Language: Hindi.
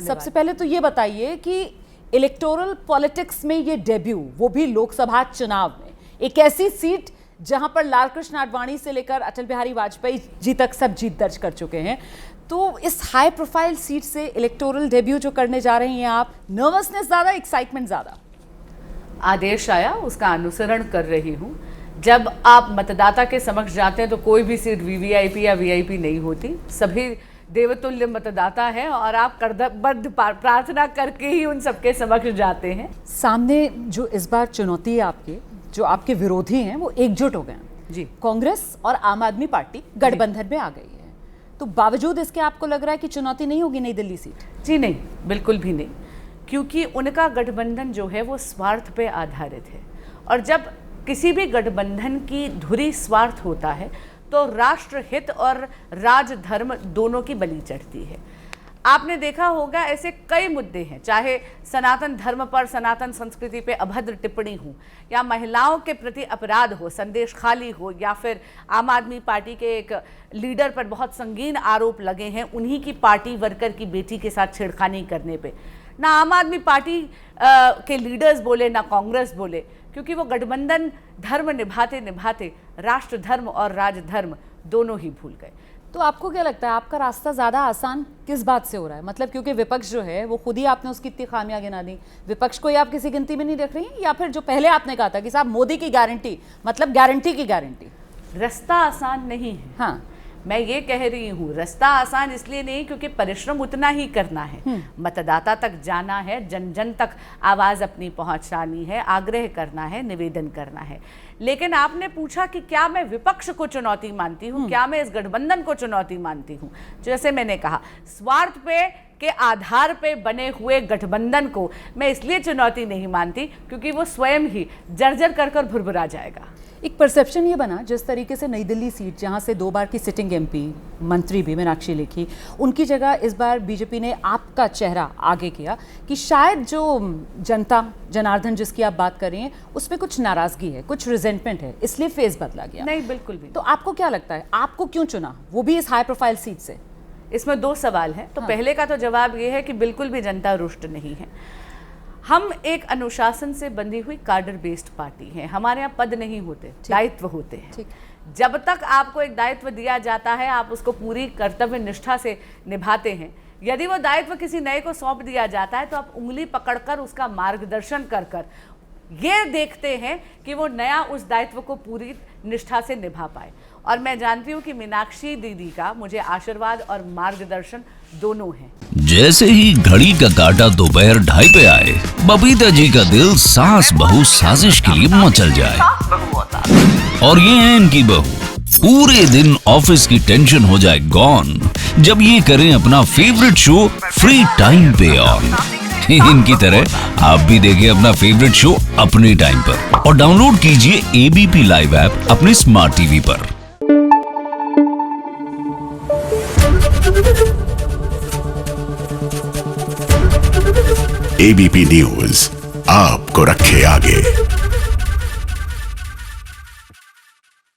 सबसे पहले तो ये बताइए कि इलेक्टोरल पॉलिटिक्स में ये डेब्यू, वो भी लोकसभा चुनाव में, एक ऐसी सीट जहां पर लालकृष्ण आडवाणी से लेकर अटल बिहारी वाजपेयी जी तक सब जीत दर्ज कर चुके हैं, तो इस हाई प्रोफाइल सीट से इलेक्टोरल डेब्यू जो करने जा रही हैं आप, नर्वसनेस ज्यादा, एक्साइटमेंट ज्यादा? आदेश आया, उसका अनुसरण कर रही हूँ। जब आप मतदाता के समक्ष जाते हैं तो कोई भी सीट वीवीआईपी या वीआईपी नहीं होती, सभी देवतुल्य मतदाता है और आप करबद्ध प्रार्थना करके ही उन सबके समक्ष जाते हैं। सामने जो इस बार चुनौती है आपके, जो आपके विरोधी हैं वो एकजुट हो गए हैं जी। कांग्रेस और आम आदमी पार्टी गठबंधन में आ गई है, तो बावजूद इसके आपको लग रहा है कि चुनौती नहीं होगी नई दिल्ली सीट? जी नहीं, बिल्कुल भी नहीं, क्योंकि उनका गठबंधन जो है वो स्वार्थ पे आधारित है, और जब किसी भी गठबंधन की धुरी स्वार्थ होता है तो राष्ट्र हित और राजधर्म दोनों की बलि चढ़ती है। आपने देखा होगा ऐसे कई मुद्दे हैं, चाहे सनातन धर्म पर, सनातन संस्कृति पे अभद्र टिप्पणी हो, या महिलाओं के प्रति अपराध हो, संदेश खाली हो, या फिर आम आदमी पार्टी के एक लीडर पर बहुत संगीन आरोप लगे हैं उन्हीं की पार्टी वर्कर की बेटी के साथ छेड़खानी करने पे। ना आम आदमी पार्टी के लीडर्स बोले, ना कांग्रेस बोले, क्योंकि वो गठबंधन धर्म निभाते निभाते राष्ट्र धर्म और राजधर्म दोनों ही भूल गए। तो आपको क्या लगता है आपका रास्ता ज़्यादा आसान किस बात से हो रहा है? मतलब क्योंकि विपक्ष जो है वो खुद ही आपने उसकी इतनी खामियां गिना दी, विपक्ष को ही आप किसी गिनती में नहीं रख रही हैं, या फिर जो पहले आपने कहा था कि साहब मोदी की गारंटी, मतलब गारंटी की गारंटी? रास्ता आसान नहीं है। हाँ, मैं ये कह रही हूँ रास्ता आसान इसलिए नहीं क्योंकि परिश्रम उतना ही करना है, मतदाता तक जाना है, जन जन तक आवाज़ अपनी पहुँचानी है, आग्रह करना है, निवेदन करना है। लेकिन आपने पूछा कि क्या मैं विपक्ष को चुनौती मानती हूँ, क्या मैं इस गठबंधन को चुनौती मानती हूँ? जैसे मैंने कहा, स्वार्थ पे के आधार पे बने हुए गठबंधन को मैं इसलिए चुनौती नहीं मानती क्योंकि वो स्वयं ही जर्जर कर भुरभुरा जाएगा। एक परसेप्शन ये बना जिस तरीके से नई दिल्ली सीट, जहाँ से 2 बार की सिटिंग एमपी मंत्री भी मीनाक्षी लेखी, उनकी जगह इस बार बीजेपी ने आपका चेहरा आगे किया, कि शायद जो जनता जनार्दन जिसकी आप बात कर रही हैं उसमें कुछ नाराजगी है, कुछ रिजेंटमेंट है, इसलिए फेस बदला गया। नहीं, बिल्कुल भी। तो आपको क्या लगता है आपको क्यों चुना, वो भी इस हाई प्रोफाइल सीट से? इसमें 2 सवाल हैं। तो पहले का तो जवाब ये है कि बिल्कुल भी जनता रुष्ट नहीं है। हम एक अनुशासन से बंधी हुई कार्डर बेस्ड पार्टी हैं। हमारे यहाँ पद नहीं होते, दायित्व होते हैं। जब तक आपको एक दायित्व दिया जाता है आप उसको पूरी कर्तव्य निष्ठा से निभाते हैं। यदि वो दायित्व किसी नए को सौंप दिया जाता है तो आप उंगली पकड़कर उसका मार्गदर्शन कर ये देखते हैं कि वो नया उस दायित्व को पूरी निष्ठा से निभा पाए। और मैं जानती हूँ कि मीनाक्षी दीदी का मुझे आशीर्वाद और मार्गदर्शन दोनों है। जैसे ही घड़ी का काटा दोपहर 2:30 पे आए, बबीता जी का दिल सास बहू साजिश के लिए मचल जाए। और ये है इनकी बहू, पूरे दिन ऑफिस की टेंशन हो जाए गॉन जब ये करें अपना फेवरेट शो फ्री टाइम पे ऑन। इनकी तरह आप भी देखिए अपना फेवरेट शो अपने टाइम पर और डाउनलोड कीजिए एबीपी लाइव ऐप अपने स्मार्ट टीवी पर। एबीपी न्यूज आपको रखे आगे।